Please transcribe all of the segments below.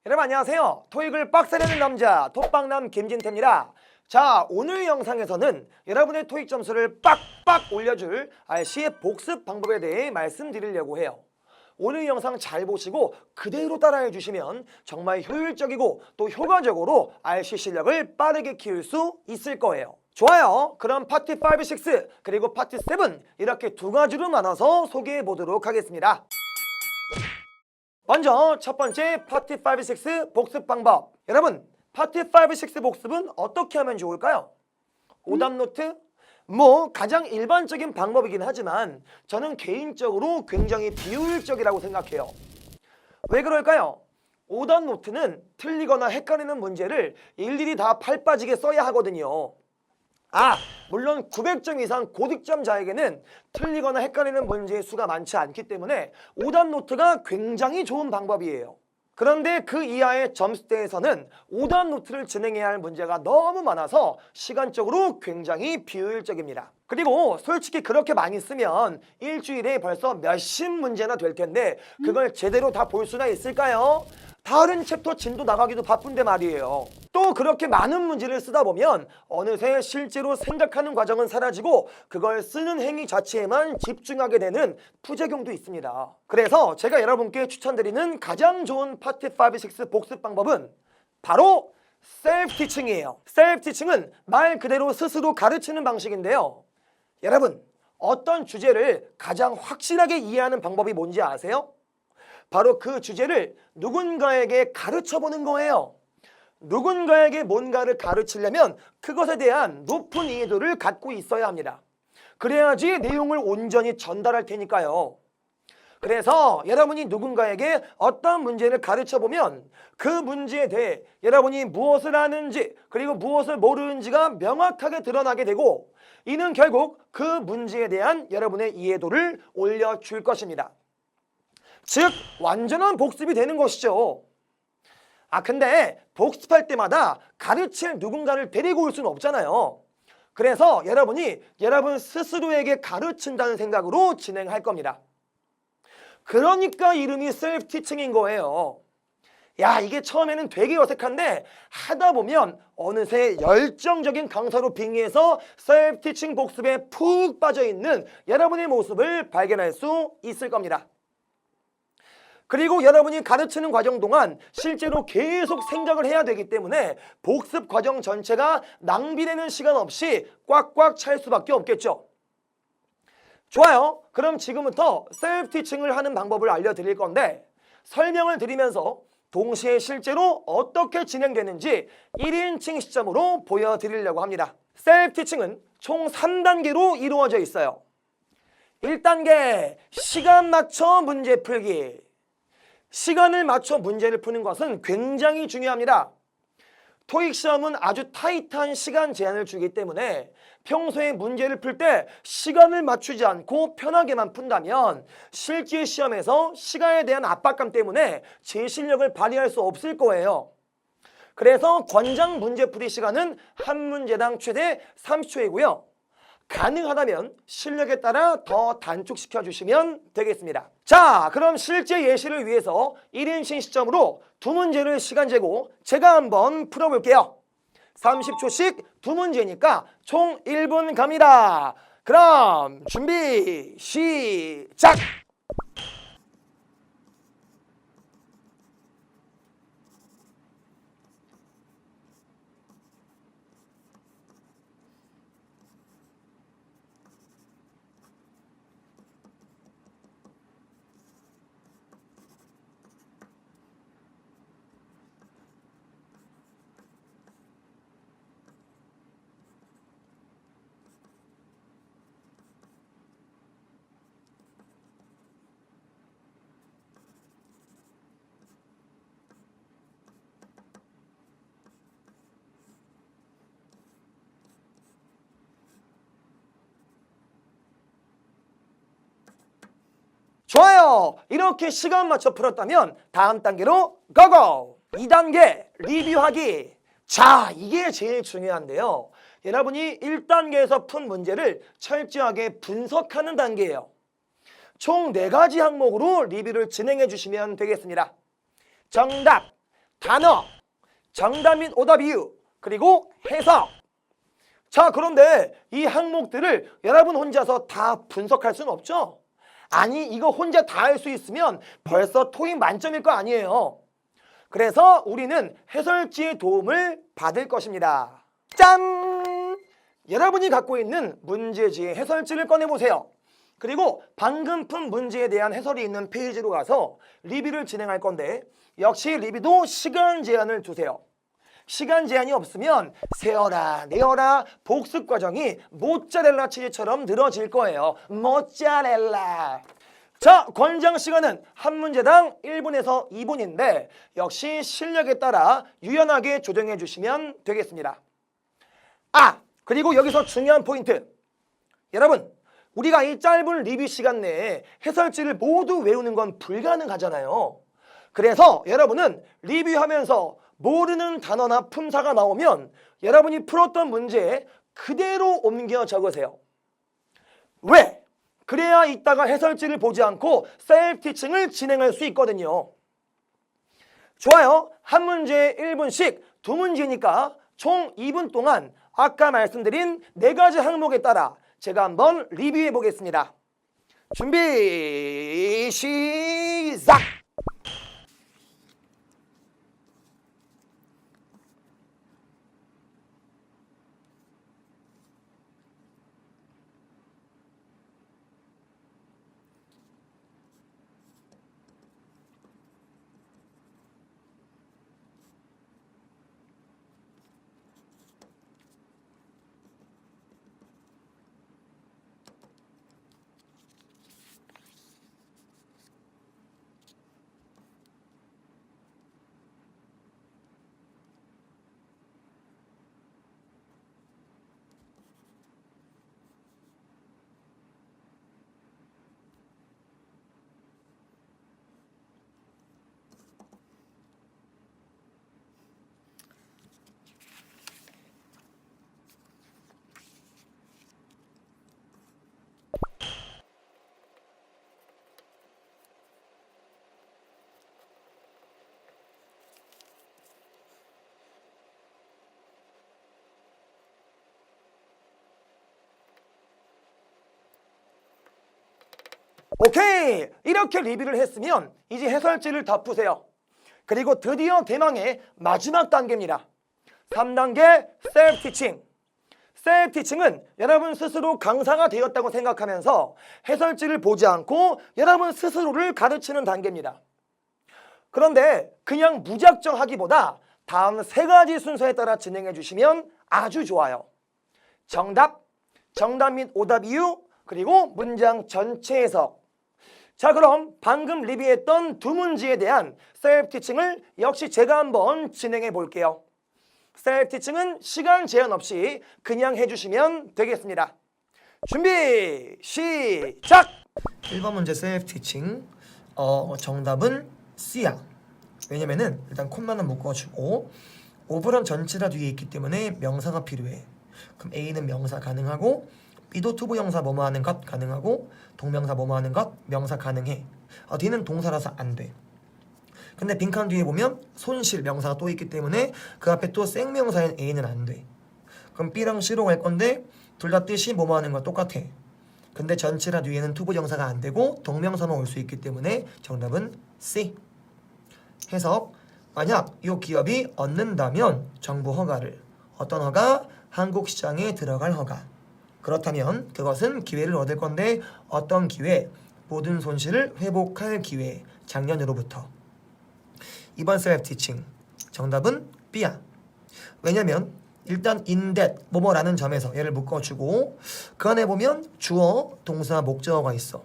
여러분 안녕하세요. 토익을 빡세내는 남자 톡방남 김진태입니다. 자, 오늘 영상에서는 여러분의 토익 점수를 빡빡 올려줄 RC의 복습 방법에 대해 말씀드리려고 해요. 오늘 영상 잘 보시고 그대로 따라해 주시면 정말 효율적이고 또 효과적으로 RC 실력을 빠르게 키울 수 있을 거예요. 좋아요. 그럼 파트 5, 6 그리고 파트 7 이렇게 두 가지로 나눠서 소개해 보도록 하겠습니다. 먼저 첫 번째 파트 5, 6 복습 방법. 여러분 파트 5, 6 복습은 어떻게 하면 좋을까요? 오답 노트? 가장 일반적인 방법이긴 하지만 저는 개인적으로 굉장히 비효율적이라고 생각해요. 왜 그럴까요? 오답 노트는 틀리거나 헷갈리는 문제를 일일이 다 팔 빠지게 써야 하거든요. 물론 900점 이상 고득점자에게는 틀리거나 헷갈리는 문제의 수가 많지 않기 때문에 오답 노트가 굉장히 좋은 방법이에요. 그런데 그 이하의 점수대에서는 오답 노트를 진행해야 할 문제가 너무 많아서 시간적으로 굉장히 비효율적입니다. 그리고 솔직히 그렇게 많이 쓰면 일주일에 벌써 몇십 문제나 될 텐데 그걸 제대로 다 볼 수나 있을까요? 다른 챕터 진도 나가기도 바쁜데 말이에요. 또 그렇게 많은 문제를 쓰다 보면 어느새 실제로 생각하는 과정은 사라지고 그걸 쓰는 행위 자체에만 집중하게 되는 부작용도 있습니다. 그래서 제가 여러분께 추천드리는 가장 좋은 파트 5, 6 복습 방법은 바로 셀프 티칭이에요. 셀프 티칭은 말 그대로 스스로 가르치는 방식인데요. 여러분 어떤 주제를 가장 확실하게 이해하는 방법이 뭔지 아세요? 바로 그 주제를 누군가에게 가르쳐보는 거예요. 누군가에게 뭔가를 가르치려면 그것에 대한 높은 이해도를 갖고 있어야 합니다. 그래야지 내용을 온전히 전달할 테니까요. 그래서 여러분이 누군가에게 어떤 문제를 가르쳐보면 그 문제에 대해 여러분이 무엇을 아는지 그리고 무엇을 모르는지가 명확하게 드러나게 되고 이는 결국 그 문제에 대한 여러분의 이해도를 올려줄 것입니다. 즉 완전한 복습이 되는 것이죠. 근데 복습할 때마다 가르칠 누군가를 데리고 올 수는 없잖아요. 그래서 여러분이 여러분 스스로에게 가르친다는 생각으로 진행할 겁니다. 그러니까 이름이 셀프 티칭인 거예요. 이게 처음에는 되게 어색한데 하다 보면 어느새 열정적인 강사로 빙의해서 셀프 티칭 복습에 푹 빠져있는 여러분의 모습을 발견할 수 있을 겁니다. 그리고 여러분이 가르치는 과정 동안 실제로 계속 생각을 해야 되기 때문에 복습 과정 전체가 낭비되는 시간 없이 꽉꽉 찰 수밖에 없겠죠. 좋아요. 그럼 지금부터 셀프 티칭을 하는 방법을 알려드릴 건데 설명을 드리면서 동시에 실제로 어떻게 진행되는지 1인칭 시점으로 보여드리려고 합니다. 셀프 티칭은 총 3단계로 이루어져 있어요. 1단계 시간 맞춰 문제 풀기. 시간을 맞춰 문제를 푸는 것은 굉장히 중요합니다. 토익 시험은 아주 타이트한 시간 제한을 주기 때문에 평소에 문제를 풀 때 시간을 맞추지 않고 편하게만 푼다면 실제 시험에서 시간에 대한 압박감 때문에 제 실력을 발휘할 수 없을 거예요. 그래서 권장 문제풀이 시간은 한 문제당 최대 30초이고요. 가능하다면 실력에 따라 더 단축시켜 주시면 되겠습니다. 자, 그럼 실제 예시를 위해서 1인칭 시점으로 두 문제를 시간 재고 제가 한번 풀어볼게요. 30초씩 두 문제니까 총 1분 갑니다. 그럼 준비 시작! 좋아요. 이렇게 시간 맞춰 풀었다면 다음 단계로 고고! 2단계 리뷰하기. 자, 이게 제일 중요한데요. 여러분이 1단계에서 푼 문제를 철저하게 분석하는 단계예요. 총 4가지 항목으로 리뷰를 진행해 주시면 되겠습니다. 정답, 단어, 정답 및 오답 이유, 그리고 해석. 자, 그런데 이 항목들을 여러분 혼자서 다 분석할 수는 없죠? 아니, 이거 혼자 다 할 수 있으면 벌써 토익 만점일 거 아니에요. 그래서 우리는 해설지의 도움을 받을 것입니다. 짠! 여러분이 갖고 있는 문제지의 해설지를 꺼내보세요. 그리고 방금 푼 문제에 대한 해설이 있는 페이지로 가서 리뷰를 진행할 건데, 역시 리뷰도 시간 제한을 두세요. 시간 제한이 없으면 세어라 내어라 복습 과정이 모짜렐라 치즈처럼 늘어질 거예요. 모짜렐라. 자, 권장 시간은 한 문제당 1분에서 2분인데 역시 실력에 따라 유연하게 조정해 주시면 되겠습니다. 아, 그리고 여기서 중요한 포인트. 여러분, 우리가 이 짧은 리뷰 시간 내에 해설지를 모두 외우는 건 불가능하잖아요. 그래서 여러분은 리뷰하면서 모르는 단어나 품사가 나오면 여러분이 풀었던 문제에 그대로 옮겨 적으세요. 왜? 그래야 이따가 해설지를 보지 않고 셀프 티칭을 진행할 수 있거든요. 좋아요. 한 문제에 1분씩 두 문제니까 총 2분 동안 아까 말씀드린 4가지 항목에 따라 제가 한번 리뷰해 보겠습니다. 준비 시작! 오케이! 이렇게 리뷰를 했으면 이제 해설지를 다 푸세요. 그리고 드디어 대망의 마지막 단계입니다. 3단계 셀프 티칭. 셀프 티칭은 여러분 스스로 강사가 되었다고 생각하면서 해설지를 보지 않고 여러분 스스로를 가르치는 단계입니다. 그런데 그냥 무작정 하기보다 다음 3가지 순서에 따라 진행해 주시면 아주 좋아요. 정답, 정답 및 오답 이유, 그리고 문장 전체 해석. 자, 그럼 방금 리뷰했던 두 문제에 대한 셀프 티칭을 역시 제가 한번 진행해 볼게요. 셀프 티칭은 시간 제한 없이 그냥 해주시면 되겠습니다. 준비 시작! 1번 문제 셀프 티칭. 정답은 C야. 왜냐면은 일단 콤마는 묶어주고 오브런 전치사 뒤에 있기 때문에 명사가 필요해. 그럼 A는 명사 가능하고 B도 투부 형사 뭐뭐 하는 것 가능하고 동명사 뭐뭐 하는 것 명사 가능해. D는 동사라서 안 돼. 근데 빈칸 뒤에 보면 손실 명사가 또 있기 때문에 그 앞에 또 생명사인 A는 안 돼. 그럼 B랑 C로 갈 건데 둘 다 뜻이 뭐뭐 하는 것 똑같아. 근데 전치사 뒤에는 투부 형사가 안 되고 동명사만 올 수 있기 때문에 정답은 C. 해석. 만약 이 기업이 얻는다면 정부 허가를. 어떤 허가? 한국 시장에 들어갈 허가. 그렇다면 그것은 기회를 얻을 건데 어떤 기회? 모든 손실을 회복할 기회. 작년으로부터. 이번 셀프 티칭 정답은 B야. 왜냐면 일단 in that 뭐뭐라는 점에서 얘를 묶어주고 그 안에 보면 주어, 동사, 목적어가 있어.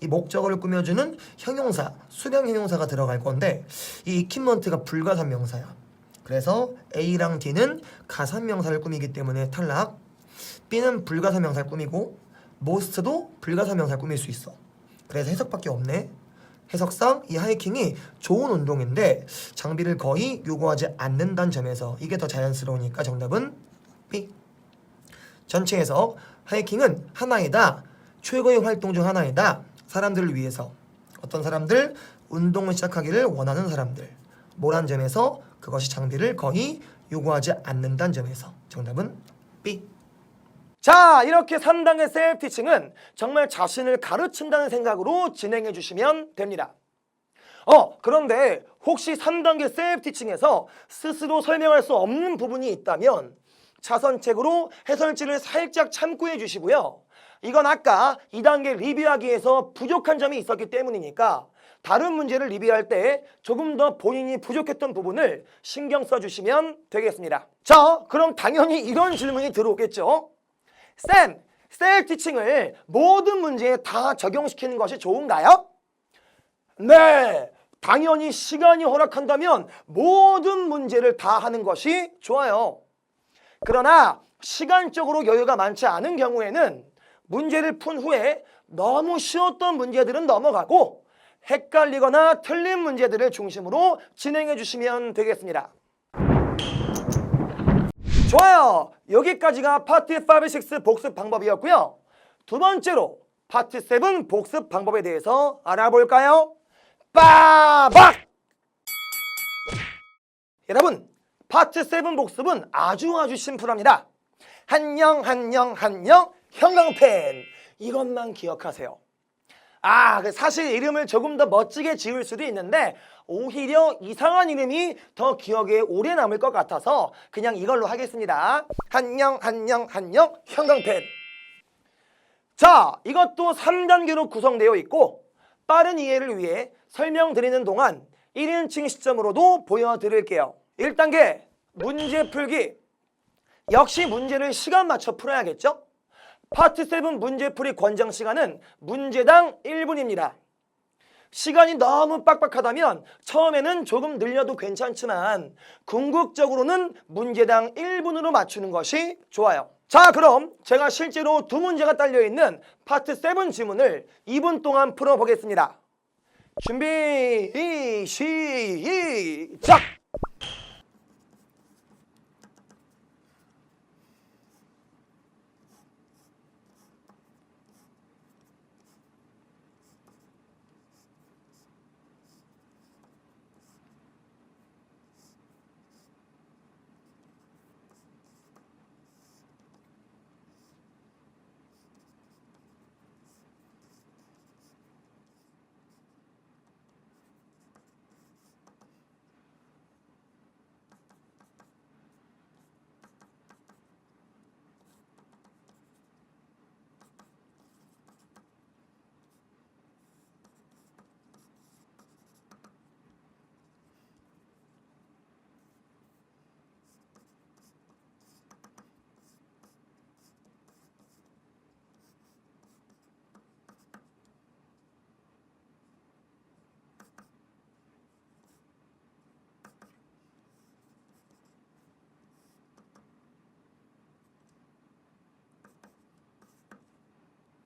이 목적어를 꾸며주는 형용사, 수량 형용사가 들어갈 건데 이 equipment가 불가산명사야. 그래서 A랑 D는 가산명사를 꾸미기 때문에 탈락. B는 불가사명사를 꾸미고 most도 불가사명사를 꾸밀 수 있어. 그래서 해석밖에 없네. 해석상 이 하이킹이 좋은 운동인데 장비를 거의 요구하지 않는다는 점에서 이게 더 자연스러우니까 정답은 B. 전체 해석. 하이킹은 하나이다. 최고의 활동 중 하나이다. 사람들을 위해서. 어떤 사람들? 운동을 시작하기를 원하는 사람들. 뭐란 점에서? 그것이 장비를 거의 요구하지 않는다는 점에서. 정답은 B. 자, 이렇게 3단계 셀프 티칭은 정말 자신을 가르친다는 생각으로 진행해 주시면 됩니다. 그런데 혹시 3단계 셀프 티칭에서 스스로 설명할 수 없는 부분이 있다면 자선책으로 해설지를 살짝 참고해 주시고요. 이건 아까 2단계 리뷰하기에서 부족한 점이 있었기 때문이니까 다른 문제를 리뷰할 때 조금 더 본인이 부족했던 부분을 신경 써주시면 되겠습니다. 자, 그럼 당연히 이런 질문이 들어오겠죠. 쌤, 셀프 티칭을 모든 문제에 다 적용시키는 것이 좋은가요? 네, 당연히 시간이 허락한다면 모든 문제를 다 하는 것이 좋아요. 그러나 시간적으로 여유가 많지 않은 경우에는 문제를 푼 후에 너무 쉬웠던 문제들은 넘어가고 헷갈리거나 틀린 문제들을 중심으로 진행해 주시면 되겠습니다. 좋아요. 여기까지가 파트 5, 6 복습 방법이었고요. 두 번째로 파트 7 복습 방법에 대해서 알아볼까요? 빠박! 여러분, 파트 7 복습은 아주 심플합니다. 한영 형광펜, 이것만 기억하세요. 사실 이름을 조금 더 멋지게 지을 수도 있는데 오히려 이상한 이름이 더 기억에 오래 남을 것 같아서 그냥 이걸로 하겠습니다. 한영 형광펜. 자, 이것도 3단계로 구성되어 있고 빠른 이해를 위해 설명드리는 동안 1인칭 시점으로도 보여드릴게요. 1단계 문제 풀기. 역시 문제를 시간 맞춰 풀어야겠죠? 파트 7 문제풀이 권장 시간은 문제당 1분입니다. 시간이 너무 빡빡하다면 처음에는 조금 늘려도 괜찮지만 궁극적으로는 문제당 1분으로 맞추는 것이 좋아요. 자, 그럼 제가 실제로 두 문제가 딸려있는 파트 7 지문을 2분 동안 풀어보겠습니다. 준비 시작!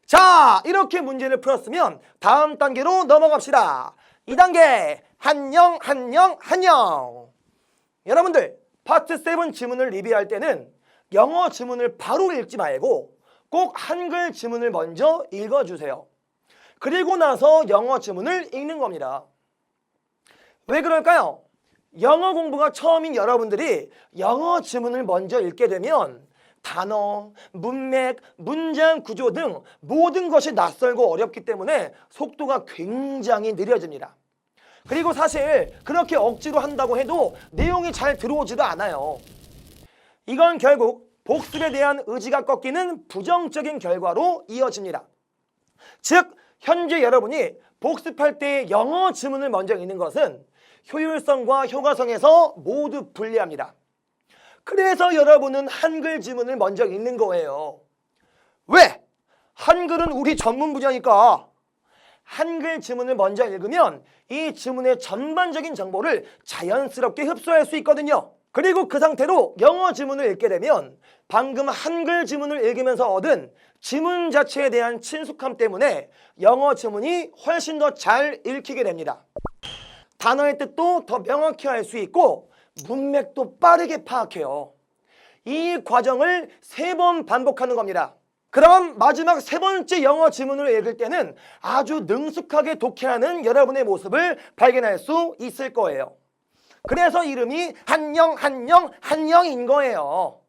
자, 이렇게 문제를 풀었으면 다음 단계로 넘어갑시다. 2단계 한영. 여러분들 파트 7 지문을 리뷰할 때는 영어 지문을 바로 읽지 말고 꼭 한글 지문을 먼저 읽어주세요. 그리고 나서 영어 지문을 읽는 겁니다. 왜 그럴까요? 영어 공부가 처음인 여러분들이 영어 지문을 먼저 읽게 되면 단어, 문맥, 문장 구조 등 모든 것이 낯설고 어렵기 때문에 속도가 굉장히 느려집니다. 그리고 사실 그렇게 억지로 한다고 해도 내용이 잘 들어오지도 않아요. 이건 결국 복습에 대한 의지가 꺾이는 부정적인 결과로 이어집니다. 즉, 현재 여러분이 복습할 때 영어 지문을 먼저 읽는 것은 효율성과 효과성에서 모두 불리합니다. 그래서 여러분은 한글 지문을 먼저 읽는 거예요. 왜? 한글은 우리 전문 분야니까. 한글 지문을 먼저 읽으면 이 지문의 전반적인 정보를 자연스럽게 흡수할 수 있거든요. 그리고 그 상태로 영어 지문을 읽게 되면 방금 한글 지문을 읽으면서 얻은 지문 자체에 대한 친숙함 때문에 영어 지문이 훨씬 더 잘 읽히게 됩니다. 단어의 뜻도 더 명확히 할 수 있고 문맥도 빠르게 파악해요. 이 과정을 3번 반복하는 겁니다. 그럼 마지막 3번째 영어 지문을 읽을 때는 아주 능숙하게 독해하는 여러분의 모습을 발견할 수 있을 거예요. 그래서 이름이 한영인 거예요.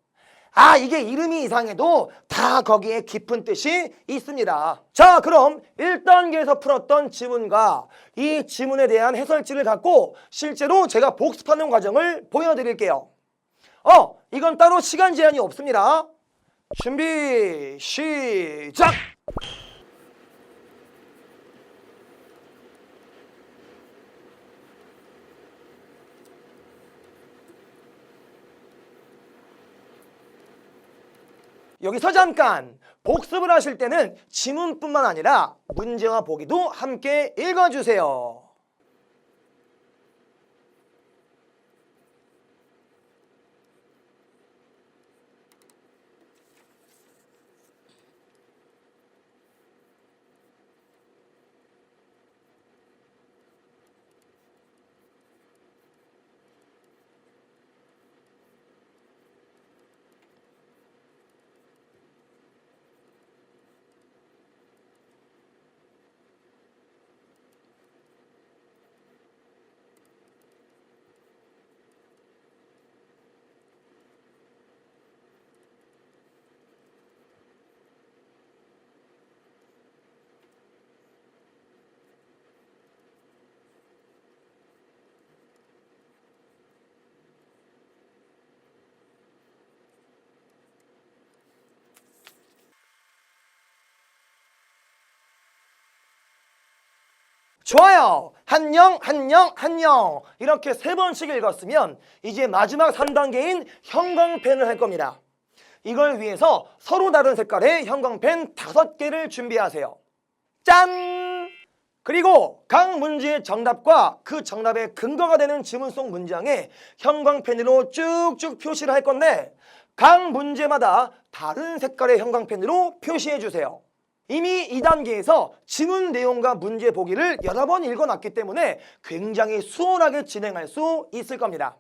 아, 이게 이름이 이상해도 다 거기에 깊은 뜻이 있습니다. 자, 그럼 1단계에서 풀었던 지문과 이 지문에 대한 해설지를 갖고 실제로 제가 복습하는 과정을 보여드릴게요. 이건 따로 시간 제한이 없습니다. 준비, 시작! 여기서 잠깐 복습을 하실 때는 지문뿐만 아니라 문제와 보기도 함께 읽어주세요. 좋아요. 한영 이렇게 3번씩 읽었으면 이제 마지막 3단계인 형광펜을 할 겁니다. 이걸 위해서 서로 다른 색깔의 형광펜 5개를 준비하세요. 짠! 그리고 각 문제의 정답과 그 정답의 근거가 되는 지문 속 문장에 형광펜으로 쭉쭉 표시를 할 건데 각 문제마다 다른 색깔의 형광펜으로 표시해 주세요. 이미 2단계에서 지문 내용과 문제 보기를 여러 번 읽어놨기 때문에 굉장히 수월하게 진행할 수 있을 겁니다.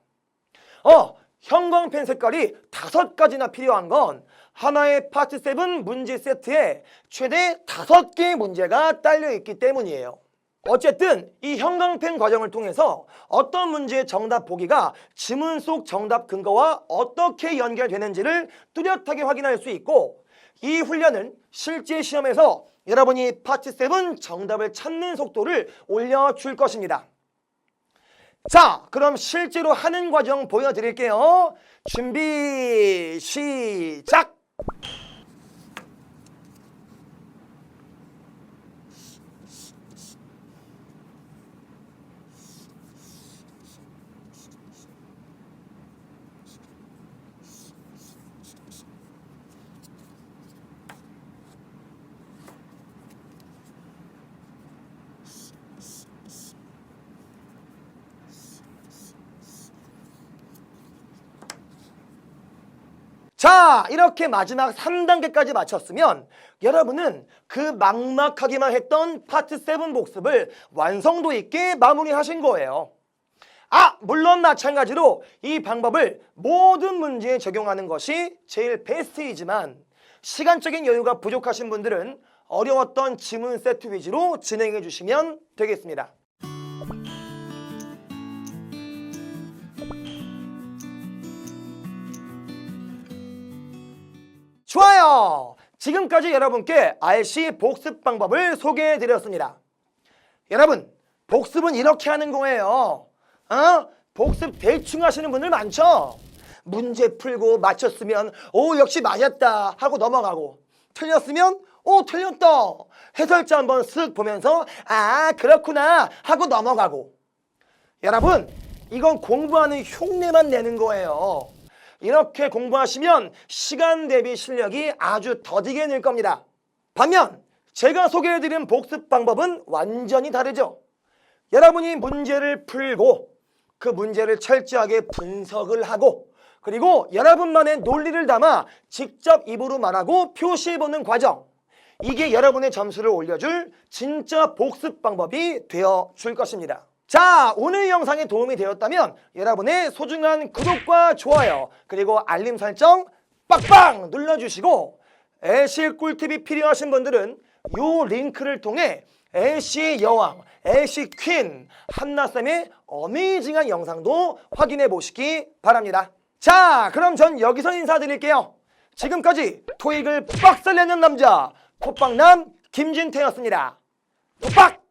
형광펜 색깔이 5가지나 필요한 건 하나의 파트 7 문제 세트에 최대 5개의 문제가 딸려있기 때문이에요. 어쨌든 이 형광펜 과정을 통해서 어떤 문제의 정답 보기가 지문 속 정답 근거와 어떻게 연결되는지를 뚜렷하게 확인할 수 있고 이 훈련은 실제 시험에서 여러분이 파트 7 정답을 찾는 속도를 올려줄 것입니다. 자, 그럼 실제로 하는 과정 보여드릴게요. 준비, 시작! 자, 이렇게 마지막 3단계까지 마쳤으면 여러분은 그 막막하기만 했던 파트 7 복습을 완성도 있게 마무리하신 거예요. 물론 마찬가지로 이 방법을 모든 문제에 적용하는 것이 제일 베스트이지만 시간적인 여유가 부족하신 분들은 어려웠던 지문 세트 위주로 진행해 주시면 되겠습니다. 좋아요. 지금까지 여러분께 RC 복습 방법을 소개해 드렸습니다. 여러분, 복습은 이렇게 하는 거예요. 복습 대충 하시는 분들 많죠? 문제 풀고 맞췄으면 역시 맞았다 하고 넘어가고 틀렸으면 틀렸다 해설지 한번 쓱 보면서 그렇구나 하고 넘어가고. 여러분, 이건 공부하는 흉내만 내는 거예요. 이렇게 공부하시면 시간 대비 실력이 아주 더디게 늘 겁니다. 반면 제가 소개해드린 복습 방법은 완전히 다르죠. 여러분이 문제를 풀고 그 문제를 철저하게 분석을 하고 그리고 여러분만의 논리를 담아 직접 입으로 말하고 표시해보는 과정, 이게 여러분의 점수를 올려줄 진짜 복습 방법이 되어줄 것입니다. 자, 오늘 영상이 도움이 되었다면 여러분의 소중한 구독과 좋아요 그리고 알림 설정 빡빡 눌러주시고 애실 꿀팁이 필요하신 분들은 이 링크를 통해 LC 여왕, LC 퀸 한나쌤의 어메이징한 영상도 확인해 보시기 바랍니다. 자, 그럼 전 여기서 인사드릴게요. 지금까지 토익을 빡살내는 남자 톡방남 김진태였습니다. 톡박!